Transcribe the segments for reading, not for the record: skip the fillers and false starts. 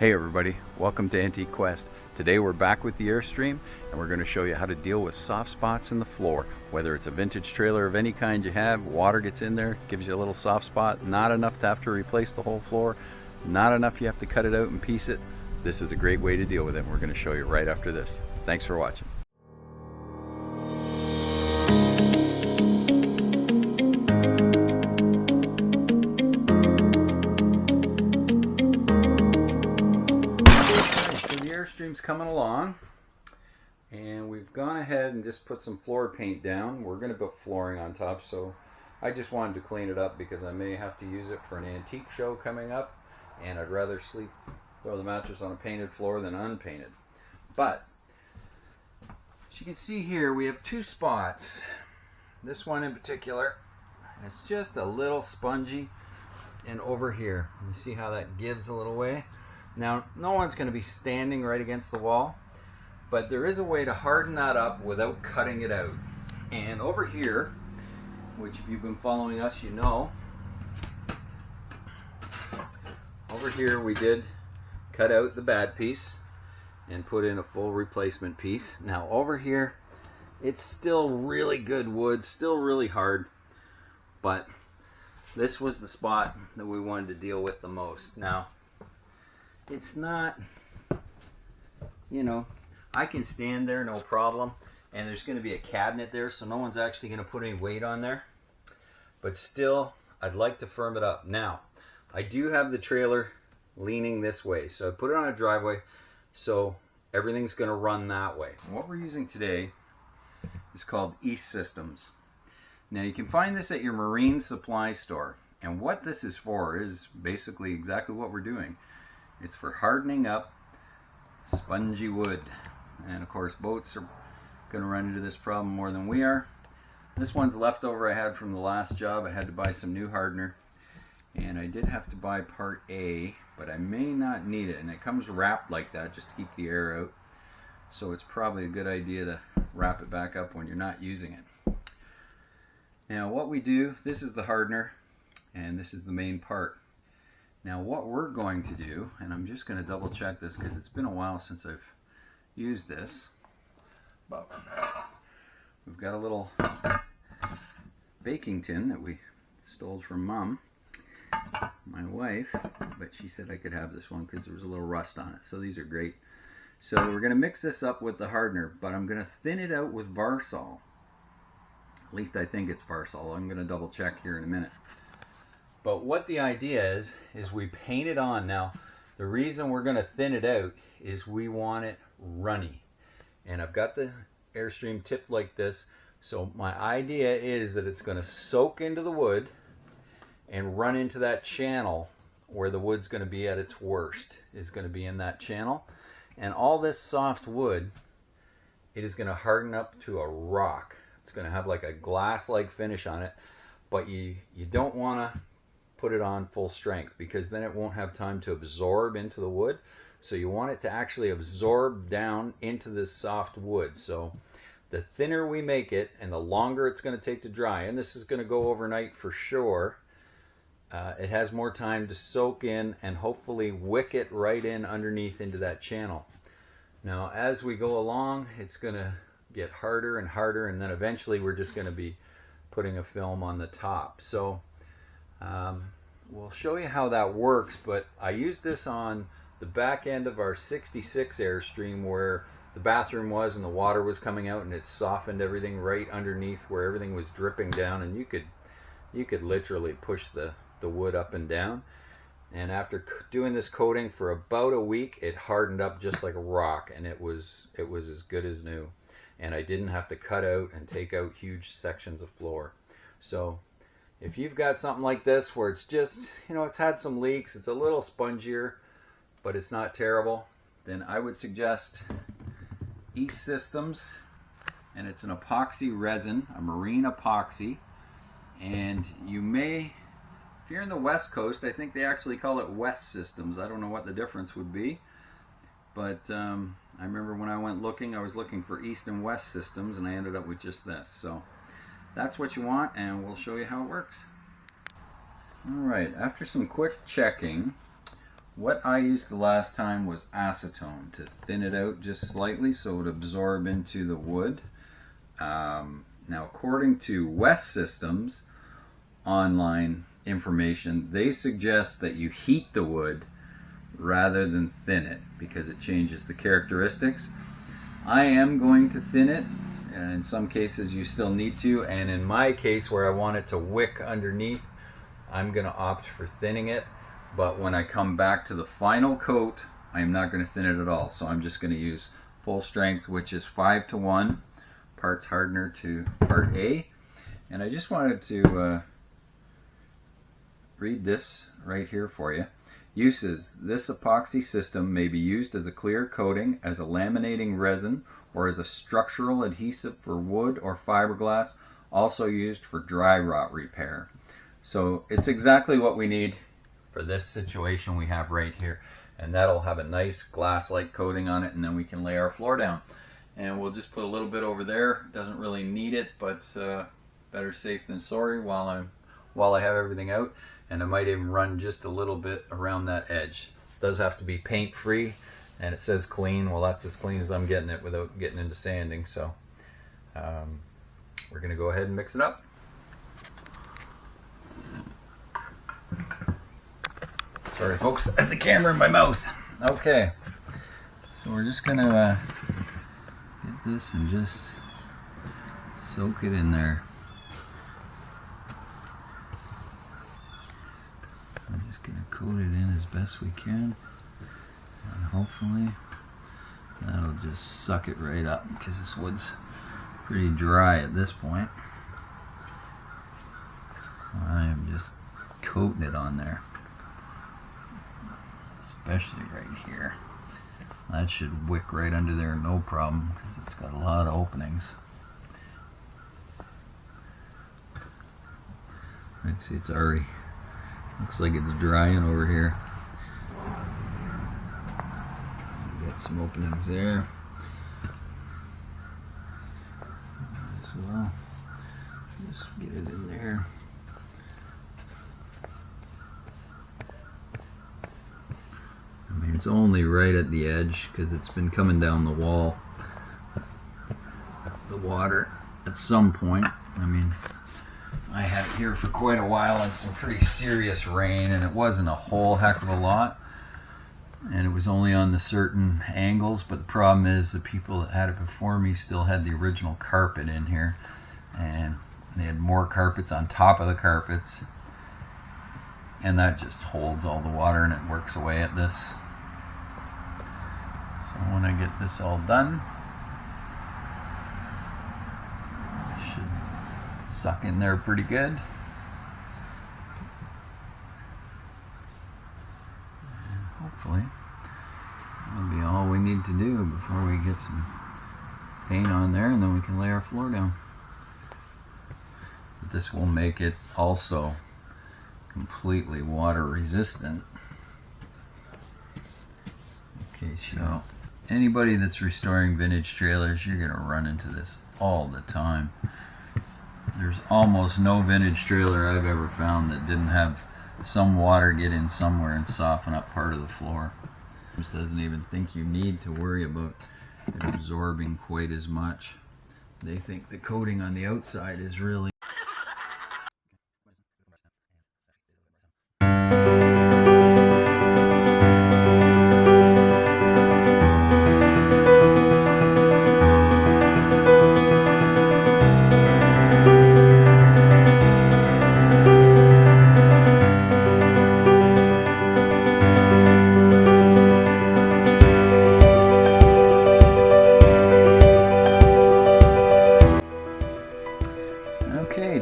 Hey everybody, welcome to Antique Quest. Today we're back with the Airstream and we're going to show you how to deal with soft spots in the floor. Whether it's a vintage trailer of any kind you have, water gets in there, gives you a little soft spot, not enough to have to replace the whole floor, not enough you have to cut it out and piece it. This is a great way to deal with it and we're going to show you right after this. Thanks for watching. Airstream's coming along and we've gone ahead and just put some floor paint down. We're going to put flooring on top, so I just wanted to clean it up because I may have to use it for an antique show coming up, and I'd rather throw the mattress on a painted floor than unpainted. But as you can see here, we have two spots. This one in particular, it's just a little spongy, and over here you see how that gives a little way. Now, no one's going to be standing right against the wall, but there is a way to harden that up without cutting it out. And over here, which if you've been following us, you know, over here we did cut out the bad piece and put in a full replacement piece. Now over here, it's still really good wood, still really hard, but this was the spot that we wanted to deal with the most. Now, it's not, you know, I can stand there no problem, and there's going to be a cabinet there, so no one's actually going to put any weight on there, but still I'd like to firm it up. Now I do have the trailer leaning this way, so I put it on a driveway, so everything's going to run that way. And what we're using today is called East Systems. Now you can find this at your marine supply store, and what this is for is basically exactly what we're doing. It's for hardening up spongy wood, and of course boats are going to run into this problem more than we are. This one's leftover I had from the last job. I had to buy some new hardener, and I did have to buy part A, but I may not need it, and it comes wrapped like that just to keep the air out, so it's probably a good idea to wrap it back up when you're not using it. Now what we do, this is the hardener and this is the main part. Now what we're going to do, and I'm just going to double check this because it's been a while since I've used this, but we've got a little baking tin that we stole from Mom, my wife, but she said I could have this one because there was a little rust on it, so these are great. So we're going to mix this up with the hardener, but I'm going to thin it out with Varsol. At least I think it's Varsol. I'm going to double check here in a minute. But what the idea is we paint it on. Now, the reason we're going to thin it out is we want it runny. And I've got the Airstream tipped like this, so my idea is that it's going to soak into the wood and run into that channel where the wood's going to be at its worst, is going to be in that channel. And all this soft wood, it is going to harden up to a rock. It's going to have like a glass-like finish on it, but you don't want to put it on full strength because then it won't have time to absorb into the wood. So you want it to actually absorb down into this soft wood. So the thinner we make it and the longer it's going to take to dry, and this is going to go overnight for sure, it has more time to soak in and hopefully wick it right in underneath into that channel. Now as we go along, it's going to get harder and harder, and then eventually we're just going to be putting a film on the top. So we'll show you how that works, but I used this on the back end of our 66 Airstream where the bathroom was and the water was coming out, and it softened everything right underneath where everything was dripping down, and you could literally push the wood up and down. And after doing this coating for about a week, it hardened up just like a rock, and it was as good as new. And I didn't have to cut out and take out huge sections of floor. So if you've got something like this where it's just, you know, it's had some leaks, it's a little spongier, but it's not terrible, then I would suggest East Systems, and it's an epoxy resin, a marine epoxy. And you may, if you're in the West Coast, I think they actually call it West Systems. I don't know what the difference would be, but I remember when I went looking, I was looking for East and West Systems, and I ended up with just this. So that's what you want, and we'll show you how it works. Alright, after some quick checking, What I used the last time was acetone to thin it out just slightly so it would absorb into the wood. Now, according to West Systems online information, they suggest that you heat the wood rather than thin it because it changes the characteristics. I am going to thin it. In some cases you still need to, and in my case where I want it to wick underneath, I'm going to opt for thinning it. But when I come back to the final coat, I'm not going to thin it at all. So I'm just going to use full strength, which is 5:1 parts hardener to part A. And I just wanted to read this right here for you. Uses: this epoxy system may be used as a clear coating, as a laminating resin, or as a structural adhesive for wood or fiberglass, also used for dry rot repair. So it's exactly what we need for this situation we have right here, and that'll have a nice glass-like coating on it, and then we can lay our floor down. And we'll just put a little bit over there. Doesn't really need it, but better safe than sorry while I have everything out. And I might even run just a little bit around that edge. It does have to be paint free, and it says clean. Well, that's as clean as I'm getting it without getting into sanding. So we're gonna go ahead and mix it up. Sorry folks, I had the camera in my mouth. Okay, so we're just gonna get this and just soak it in there. I'm just gonna coat it in as best we can, and hopefully that'll just suck it right up, because this wood's pretty dry at this point. I am just coating it on there, especially right here. That should wick right under there no problem, because it's got a lot of openings. See, it's already looks like it's drying over here. Got some openings there as well. Just get it in there. I mean, it's only right at the edge because it's been coming down the wall, the water, at some point. I mean, I had it here for quite a while and some pretty serious rain, and it wasn't a whole heck of a lot, and it was only on the certain angles. But the problem is the people that had it before me still had the original carpet in here, and they had more carpets on top of the carpets, and that just holds all the water and it works away at this. So when I get this all done, it should suck in there pretty good. And hopefully that'll be all we need to do before we get some paint on there, and then we can lay our floor down. But this will make it also completely water resistant. Okay, so anybody that's restoring vintage trailers, you're gonna run into this all the time. There's almost no vintage trailer I've ever found that didn't have some water get in somewhere and soften up part of the floor. It doesn't even think you need to worry about it absorbing quite as much. They think the coating on the outside is really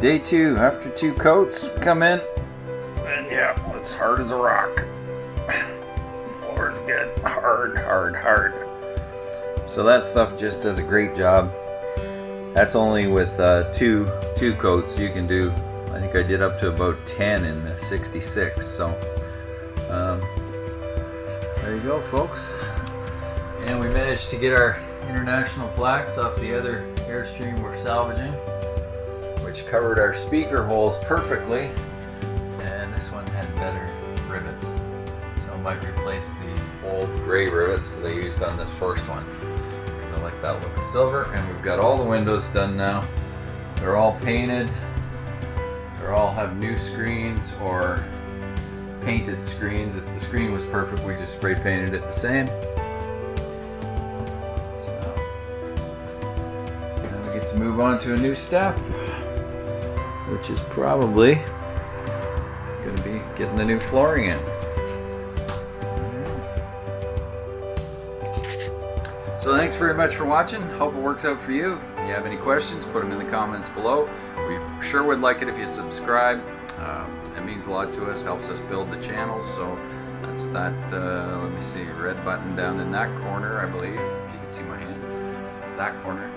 Day two, after 2 coats, come in, and yeah, it's hard as a rock. The floor is good, hard. So that stuff just does a great job. That's only with two coats. You can do, I think I did up to about 10 in the 66. So there you go, folks. And we managed to get our international plaques off the other Airstream we're salvaging, which covered our speaker holes perfectly, and this one had better rivets. So I might replace the old gray rivets that I used on this first one. I like that look of silver, and we've got all the windows done now. They're all painted. They all have new screens or painted screens. If the screen was perfect, we just spray painted it the same. So now we get to move on to a new step, which is probably going to be getting the new flooring in. So thanks very much for watching. Hope it works out for you. If you have any questions, put them in the comments below. We sure would like it if you subscribe. It means a lot to us, helps us build the channel. So that's that, let me see, red button down in that corner, I believe. If you can see my hand, that corner.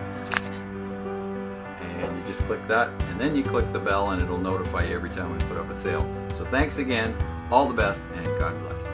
And you just click that, and then you click the bell, and it'll notify you every time we put up a sale. So thanks again, all the best, and God bless.